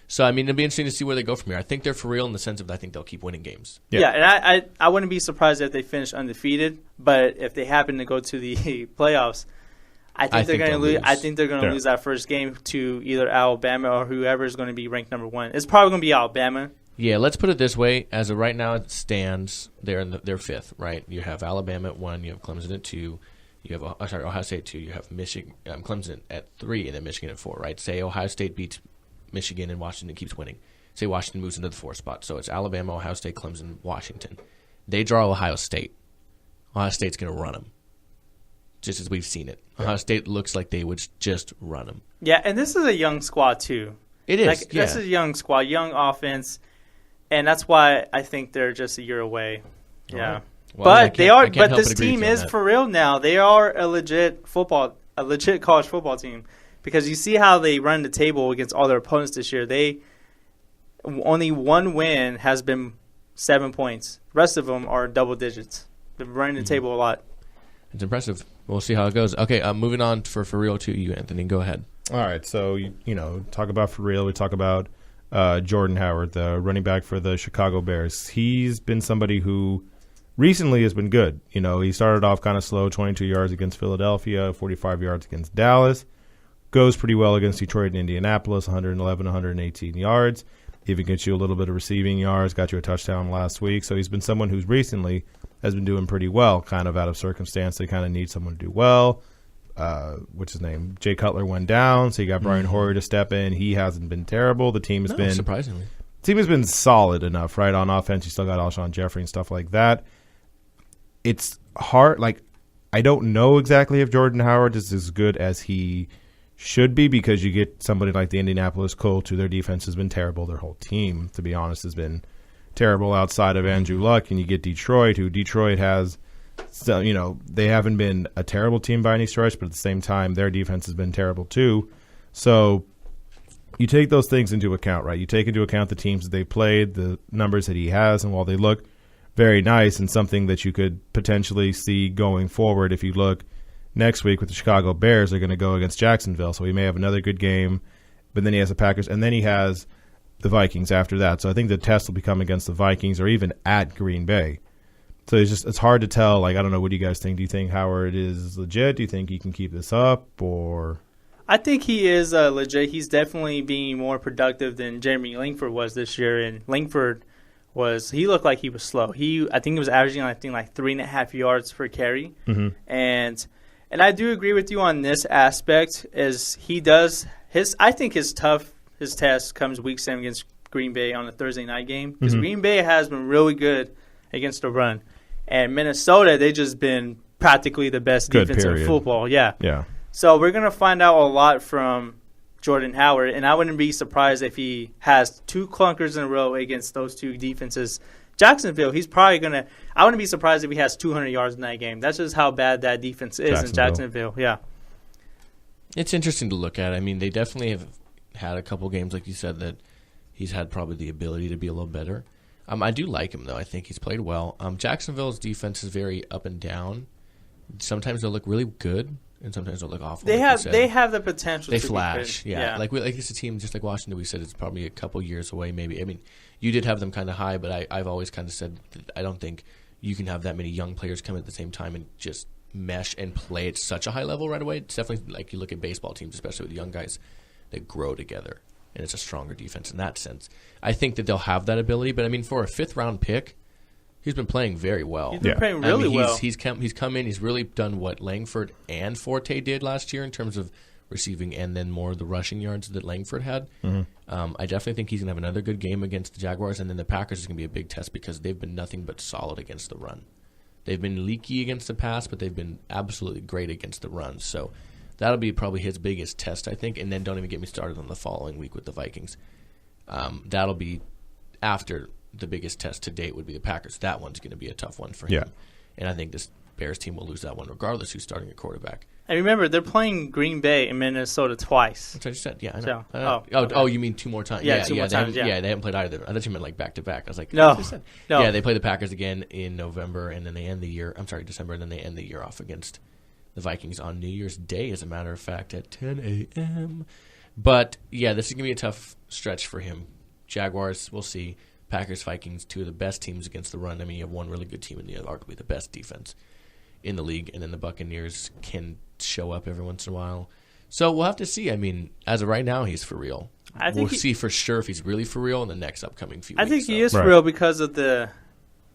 C: So, I mean, it'll be interesting to see where they go from here. I think they're for real in the sense of I think they'll keep winning games.
B: Yeah, and I wouldn't be surprised if they finish undefeated, but if they happen to go to the playoffs, I think they're going to lose. I think they're going to lose that first game to either Alabama or whoever is going to be ranked number 1. It's probably going to be Alabama.
C: Yeah, let's put it this way. As of right now, it stands. They're they're 5th, right? You have Alabama at 1. You have Clemson at 2. You have Ohio State at 2. You have Clemson at 3, and then Michigan at 4. Right? Say Ohio State beats Michigan and Washington keeps winning. Say Washington moves into the 4th spot. So it's Alabama, Ohio State, Clemson, Washington. They draw Ohio State. Ohio State's going to run them, just as we've seen it. Ohio State looks like they would just run them.
B: Yeah, and this is a young squad too.
C: It is.
B: This is a young squad, young offense. And that's why I think they're just a year away. Yeah,
C: right. Well,
B: but they are. But this team is for real now. They are a legit college football team, because you see how they run the table against all their opponents this year. They only one win has been 7 points. The rest of them are double digits. They're running the table a lot.
C: It's impressive. We'll see how it goes. Okay, moving on for real to you, Anthony. Go ahead.
D: All right. So talk about for real. We talk about Jordan Howard, the running back for the Chicago Bears. He's been somebody who recently has been good. He started off kind of slow, 22 yards against Philadelphia, 45 yards against Dallas. Goes pretty well against Detroit and Indianapolis, 111, 118 yards. Even gets you a little bit of receiving yards, got you a touchdown last week. So he's been someone who's recently has been doing pretty well, kind of out of circumstance. They kind of need someone to do well. What's his name? Jay Cutler went down, so you got Brian Hoyer to step in. He hasn't been terrible. The team has been
C: surprisingly.
D: Team has been solid enough, right? On offense, you still got Alshon Jeffrey and stuff like that. It's hard. I don't know exactly if Jordan Howard is as good as he should be, because you get somebody like the Indianapolis Colts, who their defense has been terrible. Their whole team, to be honest, has been terrible outside of Andrew Luck, and you get Detroit, who Detroit has. So, they haven't been a terrible team by any stretch, but at the same time, their defense has been terrible too. So you take those things into account, right? You take into account the teams that they played, the numbers that he has, and while they look very nice and something that you could potentially see going forward, if you look next week with the Chicago Bears, they're going to go against Jacksonville, so he may have another good game, but then he has the Packers, and then he has the Vikings after that. So I think the test will become against the Vikings or even at Green Bay. So it's hard to tell. I don't know. What do you guys think? Do you think Howard is legit? Do you think he can keep this up? Or
B: I think he is legit. He's definitely being more productive than Jeremy Langford was this year. And Langford he looked like he was slow. I think he was averaging like 3.5 yards per carry. Mm-hmm. And I do agree with you on this aspect. As he does I think his test comes week 7 against Green Bay on a Thursday night game, because Green Bay has been really good against the run. And Minnesota, they've just been practically the best defense in football. Yeah. So we're going to find out a lot from Jordan Howard, and I wouldn't be surprised if he has 2 clunkers in a row against those 2 defenses. Jacksonville, he's probably going to – I wouldn't be surprised if he has 200 yards in that game. That's just how bad that defense is in Jacksonville. Yeah.
C: It's interesting to look at. I mean, they definitely have had a couple games, like you said, that he's had probably the ability to be a little better. I do like him, though. I think he's played well. Jacksonville's defense is very up and down. Sometimes they'll look really good, and sometimes they'll look awful.
B: They have the potential.
C: They
B: to
C: flash,
B: be good.
C: yeah. Like it's a team just like Washington. We said it's probably a couple years away, maybe. I mean, you did have them kind of high, but I've always kind of said that I don't think you can have that many young players come at the same time and just mesh and play at such a high level right away. It's definitely like you look at baseball teams, especially with young guys, that grow together, and it's a stronger defense in that sense. I think that they'll have that ability, but I mean, for a 5th-round pick, he's been playing very well.
B: He's been playing really well.
C: He's come in. He's really done what Langford and Forte did last year in terms of receiving and then more of the rushing yards that Langford had. I definitely think he's going to have another good game against the Jaguars, and then the Packers is going to be a big test because they've been nothing but solid against the run. They've been leaky against the pass, but they've been absolutely great against the run. So that'll be probably his biggest test, I think. And then don't even get me started on the following week with the Vikings. That'll be after the biggest test to date would be the Packers. That one's going to be a tough one for him.
D: Yeah.
C: And I think this Bears team will lose that one regardless who's starting at quarterback.
B: And remember, they're playing Green Bay and Minnesota twice.
C: That's what I just said. Yeah, I
B: So,
C: know.
B: okay.
C: You mean 2 more times?
B: Yeah, 2 more times,
C: They
B: yeah.
C: haven't played either. I thought you meant like back-to-back. I was like,
B: No.
C: that's what I said.
B: No.
C: Yeah, they play the Packers again in November, and then they end the year. I'm sorry, December, and then they end the year off against the Vikings on New Year's Day, as a matter of fact, at 10 a.m. But, yeah, this is going to be a tough stretch for him. Jaguars, we'll see. Packers, Vikings, 2 of the best teams against the run. I mean, you have one really good team and the other arguably the best defense in the league, and then the Buccaneers can show up every once in a while. So we'll have to see. I mean, as of right now, he's for real. We'll see for sure if he's really for real in the next upcoming few weeks.
B: I think he is
D: Right.
B: for real because of the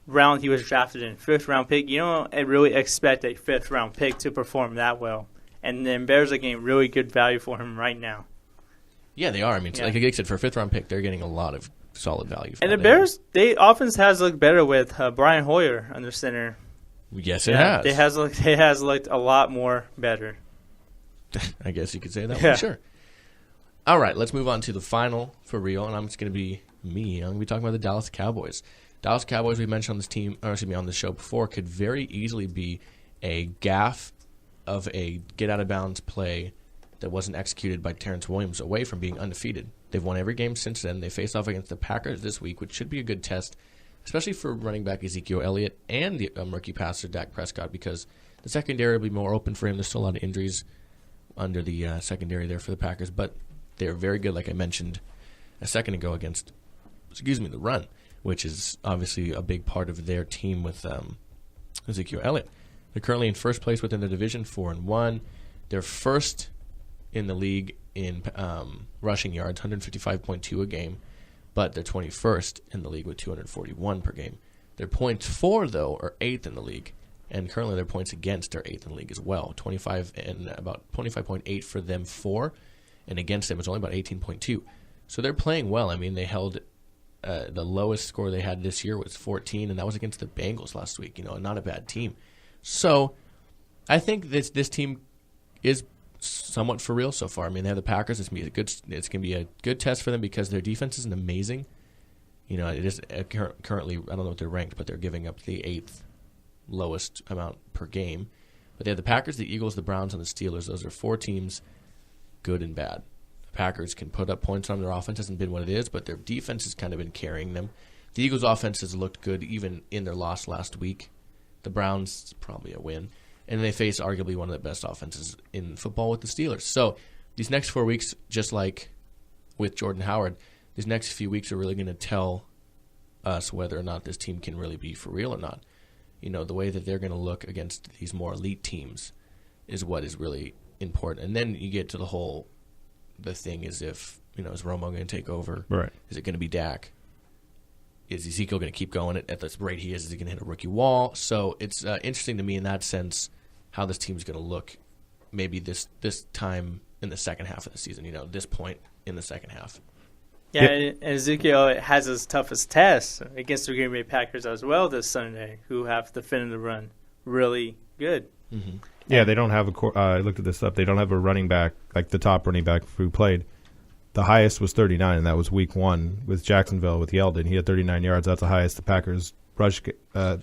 B: round he was drafted in, 5th-round pick. You don't really expect a 5th-round pick to perform that well. And then Bears are getting really good value for him right now.
C: Yeah, they are. I mean, like I said, for a 5th-round pick, they're getting a lot of solid value.
B: And the Bears, they offense has looked better with Brian Hoyer under center.
C: Yes, it has.
B: It has looked a lot more better.
C: I guess you could say that
B: Yeah.
C: one, sure. All right, let's move on to the final for real, and I'm just going to be me. I'm going to be talking about the Dallas Cowboys. Dallas Cowboys, we mentioned on this team, or excuse me, on the show before, could very easily be a gaffe of a get-out-of-bounds play that wasn't executed by Terrence Williams away from being undefeated. They've won every game since then. They face off against the Packers this week, which should be a good test, especially for running back Ezekiel Elliott and the rookie passer Dak Prescott, because the secondary will be more open for him. There's still a lot of injuries under the secondary there for the Packers, but they're very good, like I mentioned a second ago, against the run, which is obviously a big part of their team with Ezekiel Elliott. They're currently in first place within the division, 4-1. They're first in the league in rushing yards, 155.2 a game, but they're 21st in the league with 241 per game. Their points for, though, are 8th in the league, and currently their points against are 8th in the league as well, 25 and about 25.8 for them for, and against them it's only about 18.2. So they're playing well. I mean, they held the lowest score they had this year was 14, and that was against the Bengals last week. Not a bad team. So I think this team is somewhat for real so far. I mean, they have the Packers. It's going to be a good test for them because their defense isn't amazing. It is currently, I don't know what they're ranked, but they're giving up the 8th lowest amount per game. But they have the Packers, the Eagles, the Browns, and the Steelers. Those are 4 teams, good and bad. The Packers can put up points on them. Their offense hasn't been what it is, but their defense has kind of been carrying them. The Eagles' offense has looked good even in their loss last week. The Browns, probably a win. And they face arguably one of the best offenses in football with the Steelers. So these next 4 weeks, just like with Jordan Howard, these next few weeks are really going to tell us whether or not this team can really be for real or not. The way that they're going to look against these more elite teams is what is really important. And then you get to the thing is if, is Romo going to take over?
D: Right.
C: Is it going to be Dak? Is Ezekiel going to keep going at the rate he is? Is he going to hit a rookie wall? So it's interesting to me in that sense how this team's going to look maybe this time in the second half of the season, this point in the second half.
B: Yeah, and Ezekiel has his toughest test against the Green Bay Packers as well this Sunday, who have defended the run really good.
D: Mm-hmm. Yeah, they don't have I looked at this stuff. They don't have a running back, like the top running back who played. The highest was 39, and that was week 1 with Jacksonville with Yeldon. He had 39 yards. That's the highest the Packers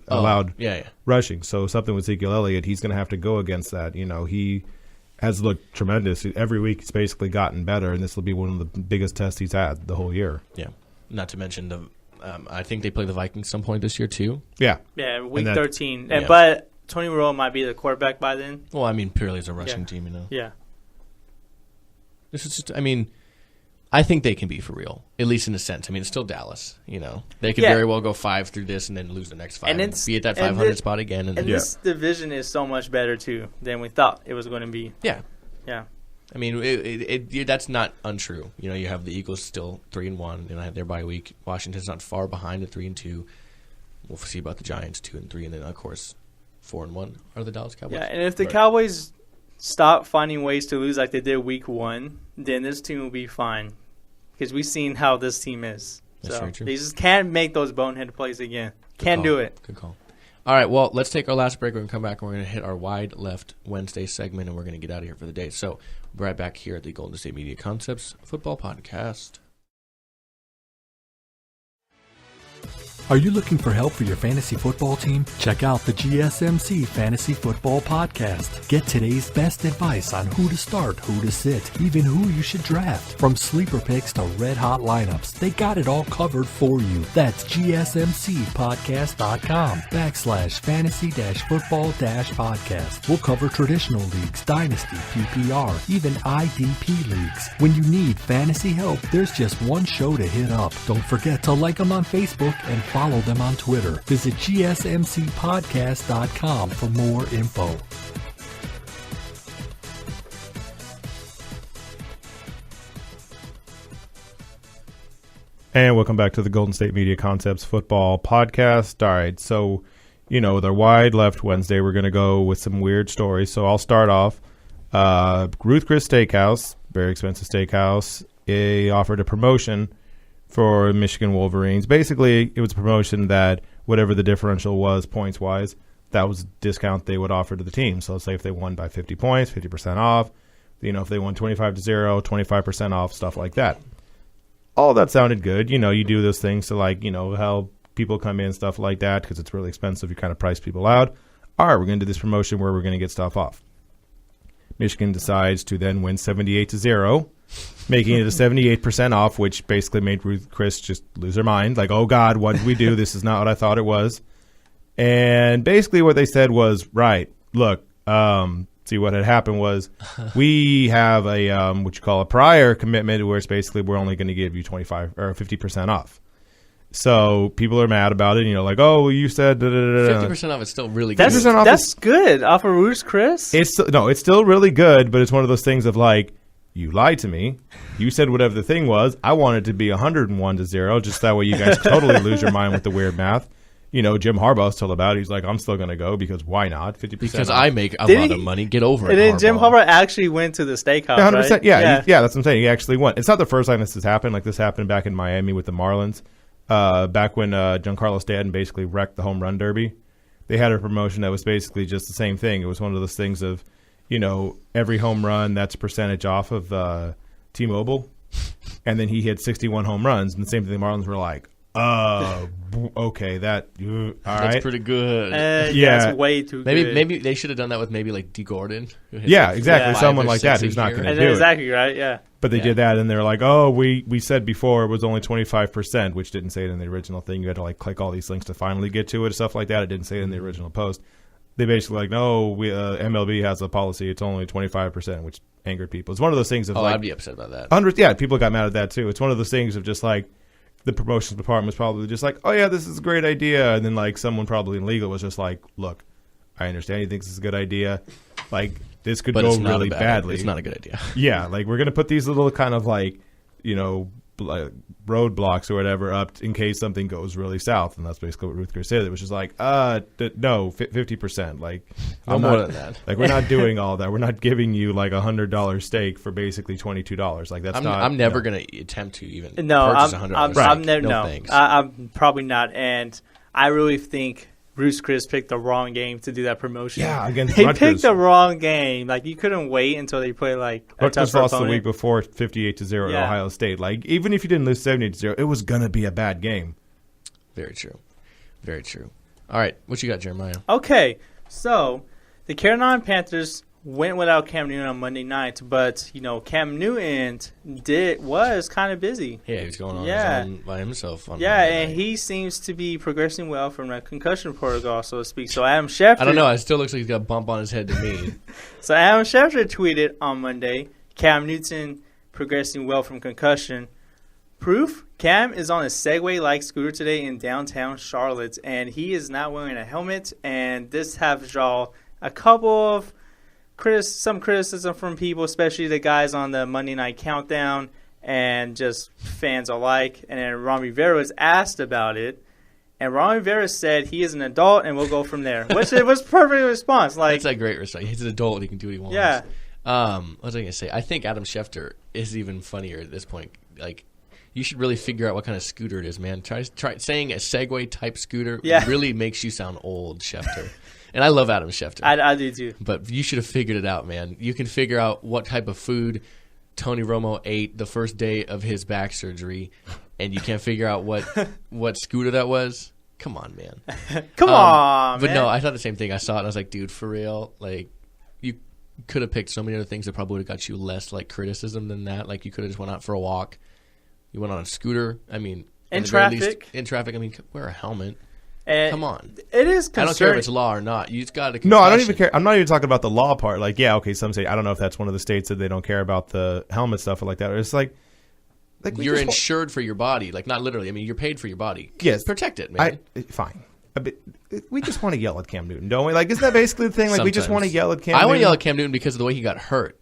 D: allowed rushing. So something with Ezekiel Elliott, he's going to have to go against that. He has looked tremendous. Every week he's basically gotten better, and this will be one of the biggest tests he's had the whole year.
C: Yeah. Not to mention I think they play the Vikings some point this year too.
D: Yeah.
B: Yeah, week 13.
C: Yeah.
B: But Tony Romo might be the quarterback by then.
C: Well, I mean, purely as a rushing team,
B: Yeah.
C: This is just, I think they can be for real, at least in a sense. I mean, it's still Dallas. They could very well go 5 through this and then lose the next 5 and be at that 500 spot again.
B: And this division is so much better too than we thought it was going to be.
C: Yeah.
B: I
C: mean, that's not untrue. You have the Eagles still 3-1. They have their bye week. Washington's not far behind at 3-2. We'll see about the Giants 2-3, and then of course 4-1 are the Dallas Cowboys.
B: Yeah, and if the Cowboys stop finding ways to lose like they did week 1, then this team will be fine. Because we've seen how this team is.
C: That's very true.
B: They just can't make those bonehead plays again. Can't do it.
C: Good call. All right, well, let's take our last break. We're going to come back and we're going to hit our Wide Left Wednesday segment, and we're going to get out of here for the day. So we'll be right back here at the Golden State Media Concepts Football Podcast.
E: Are you looking for help for your fantasy football team? Check out the GSMC Fantasy Football Podcast. Get today's best advice on who to start, who to sit, even who you should draft. From sleeper picks to red-hot lineups, they got it all covered for you. That's gsmcpodcast.com/fantasy-football-podcast. We'll cover traditional leagues, dynasty, PPR, even IDP leagues. When you need fantasy help, there's just one show to hit up. Don't forget to like them on Facebook and follow them on Twitter. Visit gsmcpodcast.com for more info.
D: And welcome back to the Golden State Media Concepts Football Podcast. All right, so, the Wide Left Wednesday, we're going to go with some weird stories. So I'll start off. Ruth Chris Steakhouse, very expensive steakhouse, offered a promotion for Michigan Wolverines. Basically, it was a promotion that whatever the differential was points-wise, that was a discount they would offer to the team. So let's say if they won by 50 points, 50% off. If they won 25-0, 25% off, stuff like that. All that sounded good. You do those things to, help people come in, stuff like that, because it's really expensive. You kind of price people out. All right, we're going to do this promotion where we're going to get stuff off. Michigan decides to then win 78-0. Making it a 78% off, which basically made Ruth Chris just lose her mind. Like, oh, God, what did we do? This is not what I thought it was. And basically what they said was, right, look, see what had happened was we have a what you call a prior commitment where it's basically we're only going to give you 25 or 50% off. So people are mad about it. Oh, you said
C: 50% off is still really good.
B: That's good off of Ruth Chris.
D: It's still really good, but it's one of those things of you lied to me. You said whatever the thing was. I want it to be 101-0, just that way you guys totally lose your mind with the weird math. Jim Harbaugh's told about it. He's like, I'm still going to go because why not? 50%.
C: Because I make a lot of money. Get over it.
B: And then Jim Harbaugh actually went to the steakhouse, 100%, right?
D: Yeah, that's what I'm saying. He actually went. It's not the first time this has happened. This happened back in Miami with the Marlins. Back when Giancarlo Stanton basically wrecked the home run derby. They had a promotion that was basically just the same thing. It was one of those things of, every home run, that's a percentage off of T-Mobile. And then he hit 61 home runs. And the same thing, the Marlins were like, okay, all right.
C: That's pretty good.
B: That's way too good.
C: Maybe they should have done that with D. Gordon.
D: Yeah, exactly. Someone like that who's not going to do it.
B: Exactly right, yeah.
D: But they did that, and they're like, oh, we said before it was only 25%, which didn't say it in the original thing. You had to, click all these links to finally get to it and stuff like that. It didn't say it in the original post. They basically no, MLB has a policy. It's only 25%, which angered people. It's one of those things of
C: I'd be upset about that.
D: Yeah, people got mad at that, too. It's one of those things of just, the promotions department was probably just oh, yeah, this is a great idea. And then, someone probably in legal was just look, I understand you think this is a good idea. This could go really badly.
C: It's not a good idea.
D: Yeah, we're going to put these little kind of roadblocks or whatever up in case something goes really south. And that's basically what Ruth Chris said. It was just no, 50%.
C: No more than that.
D: We're not doing all that. We're not giving you $100 steak for basically $22. That's not.
C: I'm never going to attempt to even purchase $100 steak.
B: No,
C: thanks.
B: I'm probably not. And I really think Ruth Chris picked the wrong game to do that promotion.
D: Yeah, against
B: they
D: Rutgers.
B: Picked the wrong game. You couldn't wait until they played a
D: Rutgers
B: tougher
D: lost
B: opponent.
D: the week before 58-0 at Ohio State. Even if you didn't lose 70-0, it was gonna be a bad game.
C: Very true. Very true. All right, what you got, Jeremiah?
B: Okay, so the Carolina Panthers went without Cam Newton on Monday night, but Cam Newton was kind of busy.
C: Yeah, he was going on his own by himself. On
B: and he seems to be progressing well from a concussion protocol, so to speak. So Adam Schefter,
C: I don't know. It still looks like he's got a bump on his head to me.
B: So Adam Schefter tweeted on Monday, Cam Newton progressing well from concussion. Proof, Cam is on a Segway-like scooter today in downtown Charlotte, and he is not wearing a helmet, and this has drawn a couple of some criticism from people, especially the guys on the Monday Night Countdown and just fans alike. And then Ron Rivera was asked about it, and Ron Rivera said he is an adult and we'll go from there, which it was perfect response.
C: That's a great response. He's an adult. He can do what he wants.
B: Yeah.
C: What was I going to say? I think Adam Schefter is even funnier at this point. Like, you should really figure out what kind of scooter it is, man. Try saying a Segway type scooter really makes you sound old, Schefter. And I love Adam Schefter.
B: I do too.
C: But you should have figured it out, man. You can figure out what type of food Tony Romo ate the first day of his back surgery, and you can't figure out what scooter that was. Come on, man.
B: Come on,
C: but
B: man.
C: no, I thought the same thing. I saw it and I was like, dude, for real? Like, you could have picked so many other things that probably would have got you less like criticism than that. Like, you could have just went out for a walk. You went on a scooter. I mean,
B: in traffic.
C: I mean, wear a helmet.
B: And
C: come on.
B: It is concerning.
C: I don't care if it's law or not. You just got to.
D: No, I don't even care. I'm not even talking about the law part. Like, yeah, okay, some say, I don't know if that's one of the states that they don't care about the helmet stuff or like that. Or it's like
C: you're insured for your body. Like, not literally. I mean, you're paid for your body.
D: Yes.
C: Protect it, man.
D: Fine. We just want to yell at Cam Newton, don't we? Like, isn't that basically the thing? Like, we just want to yell at Cam Newton.
C: I want to yell at Cam Newton because of the way he got hurt.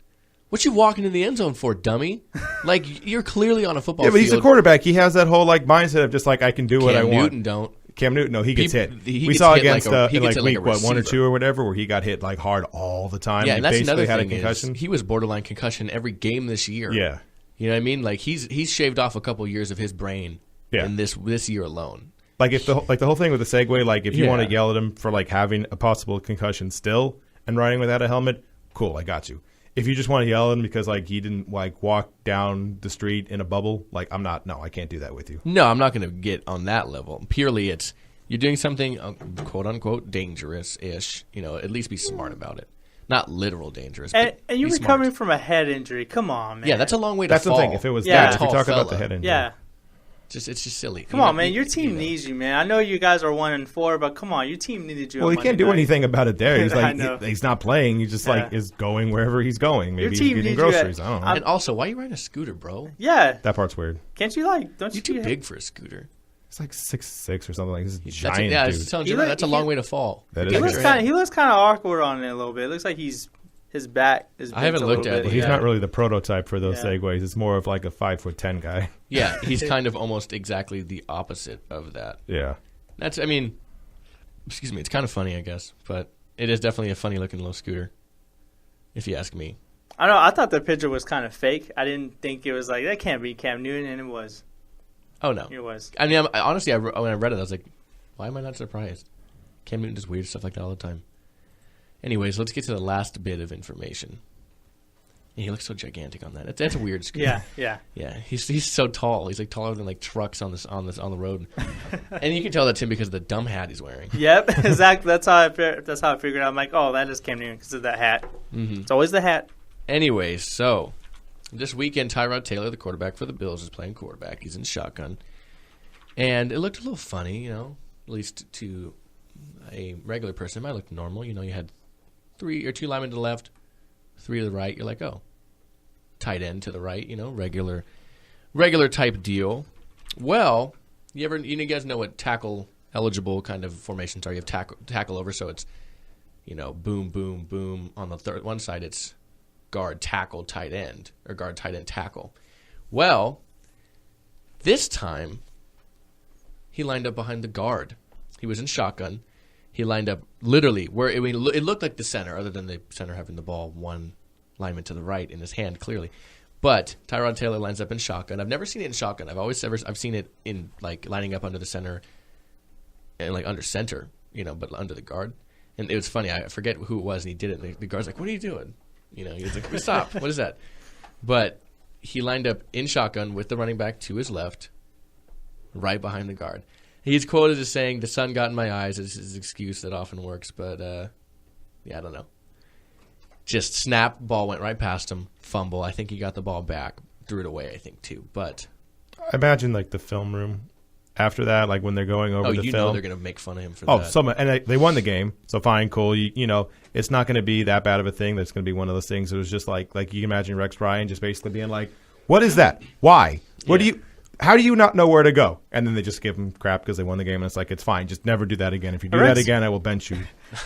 C: What you walking in the end zone for, dummy? Like, you're clearly on a football field.
D: Yeah, but he's a quarterback. He has that whole, like, mindset of just, like, I can do what I want.
C: Cam Newton don't.
D: Cam Newton, no, he gets hit.
C: We
D: saw against in like week 1 or 2 or whatever, where he got hit like hard all the time.
C: Yeah, and that's
D: basically
C: another
D: had
C: thing.
D: A concussion.
C: He was borderline concussion every game this year.
D: Yeah,
C: you know what I mean. Like he's shaved off a couple years of his brain. In this year alone.
D: Like if the whole thing with the Segway, like if you want to yell at him for like having a possible concussion still and riding without a helmet, cool, I got you. If you just want to yell at him because like he didn't like walk down the street in a bubble, like I can't do that with you.
C: No, I'm not going to get on that level. Purely, it's. You're doing something, quote unquote, dangerous-ish. You know, at least be smart about it. Not literal dangerous.
B: And you're recovering from a head injury. Come on, man.
C: Yeah, that's a long way to fall.
D: That's the thing. If it was that, if we talk about the head injury,
C: it's just silly.
B: Come on, man. Your team needs you, man. I know you guys are 1-4, but come on, your team needed you.
D: Well, he can't do anything about it there. He's like, he's not playing. He just like is going wherever he's going. Maybe he's getting groceries. I don't know.
C: And also, why are you riding a scooter, bro?
B: Yeah,
D: that part's weird.
B: Can't you like? Don't you?
C: You're too big for a scooter.
D: It's like 6'6" or something like this. Giant dude.
C: That's a long way to fall.
B: He looks kind of awkward on it a little bit. It looks like his back is.
C: I haven't looked at it.
D: He's not really the prototype for those Segways. It's more of like a 5'10" guy.
C: Yeah, he's kind of almost exactly the opposite of that.
D: Yeah.
C: It's kind of funny, I guess, but it is definitely a funny looking little scooter, if you ask me.
B: I don't know. I thought the picture was kind of fake. I didn't think it was like that can't be Cam Newton, and it was.
C: Oh, no.
B: It was.
C: I mean, honestly, when I read it, I was like, why am I not surprised? Cam Newton does weird stuff like that all the time. Anyways, let's get to the last bit of information. Yeah, he looks so gigantic on that. That's a weird scooter.
B: Yeah.
C: He's so tall. He's like taller than like trucks on the road. And you can tell that's him because of the dumb hat he's wearing.
B: Yep, exactly. That's how I figured out. I'm like, oh, that is Cam Newton because of that hat. Mm-hmm. It's always the hat.
C: Anyways, so this weekend, Tyrod Taylor, the quarterback for the Bills, is playing quarterback. He's in shotgun. And it looked a little funny, you know, at least to a regular person. It might look normal. You know, you had 3 or 2 linemen to the left, 3 to the right. You're like, oh, tight end to the right, you know, regular type deal. Well, you guys know what tackle eligible kind of formations are. You have tackle over, so it's, you know, boom, boom, boom. On the one side, it's guard, tackle, tight end, or guard, tight end, tackle. Well, this time, he lined up behind the guard. He was in shotgun. He lined up literally where it looked like the center, other than the center having the ball 1 lineman to the right in his hand, clearly. But Tyrod Taylor lines up in shotgun. I've never seen it in shotgun. I've seen it in like lining up under the center and like under center, you know, but under the guard. And it was funny. I forget who it was, and he did it. And the guard's like, "What are you doing?" You know, he was like, "Stop! What is that?" But he lined up in shotgun with the running back to his left, right behind the guard. He's quoted as saying, "The sun got in my eyes." Is his excuse that often works, but yeah, I don't know. Just snap, ball went right past him, fumble. I think he got the ball back, threw it away, I think, too. But
D: I imagine like the film room after that, like when they're going over the film.
C: Oh, you know they're going to make fun of him for that.
D: And they won the game, so fine, cool. You know, it's not going to be that bad of a thing. That's going to be one of those things. It was just like you can imagine Rex Ryan just basically being like, What is that? Why? What
C: Yeah.
D: do you? How do you not know where to go? And then they just give them crap because they won the game. And it's like, it's fine. Just never do that again. If you do that again, I will bench you.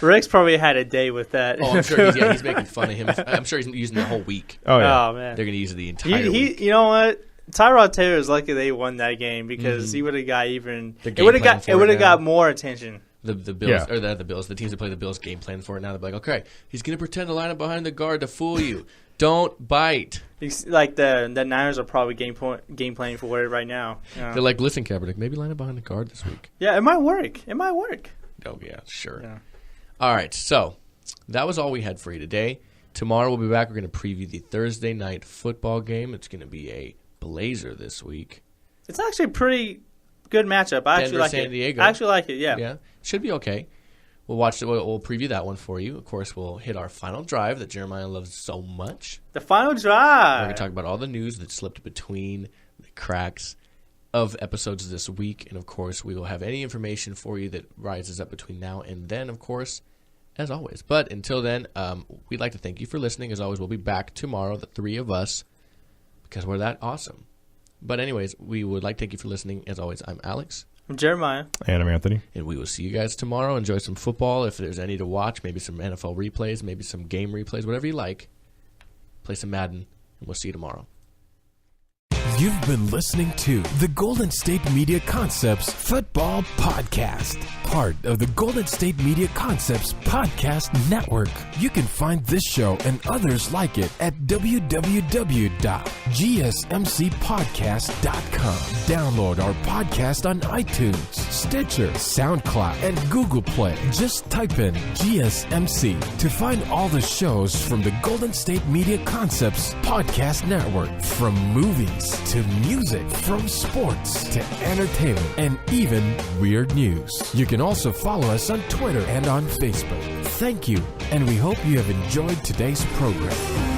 B: Rick's probably had a day with that.
C: Oh, I'm sure he's making fun of him. I'm sure he's using the whole week.
D: Oh, yeah.
B: Oh, man.
C: They're going to use it the entire week.
B: You know what? Tyrod Taylor is lucky they won that game because he would have got even.
C: They're
B: It would have
C: game planning for it now.
B: got more attention.
C: The Bills, or the Bills, the teams that play the Bills game plan for it now. They're like, okay, he's going to pretend to line up behind the guard to fool you. Don't bite.
B: Like the Niners are probably game planning for it right now. Yeah.
C: They're like, listen, Kaepernick, maybe line up behind the guard this week.
B: Yeah, it might work. It might work.
C: Oh, yeah, sure.
B: Yeah.
C: All right, so that was all we had for you today. Tomorrow we'll be back. We're going to preview the Thursday night football game. It's going to be a blazer this week.
B: It's actually a pretty good matchup. I actually
C: Denver,
B: like
C: San
B: it.
C: Diego.
B: I actually like it. Yeah.
C: Yeah, should be okay. We'll watch it. We'll preview that one for you. Of course, we'll hit our final drive that Jeremiah loves so much.
B: The final
C: We're
B: drive.
C: going to talk about all the news that slipped between the cracks of episodes this week. And, of course, we will have any information for you that rises up between now and then, of course, as always. But until then, we'd like to thank you for listening. As always, we'll be back tomorrow, the three of us, because we're that awesome. But anyways, we would like to thank you for listening. As always, I'm Alex.
B: I'm Jeremiah.
D: And I'm Anthony.
C: And we will see you guys tomorrow. Enjoy some football. If there's any to watch, maybe some NFL replays, maybe some game replays, whatever you like. Play some Madden, and we'll see you tomorrow.
A: You've been listening to the Golden State Media Concepts Football Podcast, part of the Golden State Media Concepts Podcast Network. You can find this show and others like it at www.gsmcpodcast.com. Download our podcast on iTunes, Stitcher, SoundCloud, and Google Play. Just type in GSMC to find all the shows from the Golden State Media Concepts Podcast Network, from movies to music, from sports to entertainment, and even weird news. You can also follow us on Twitter and on Facebook. Thank you, and we hope you have enjoyed today's program.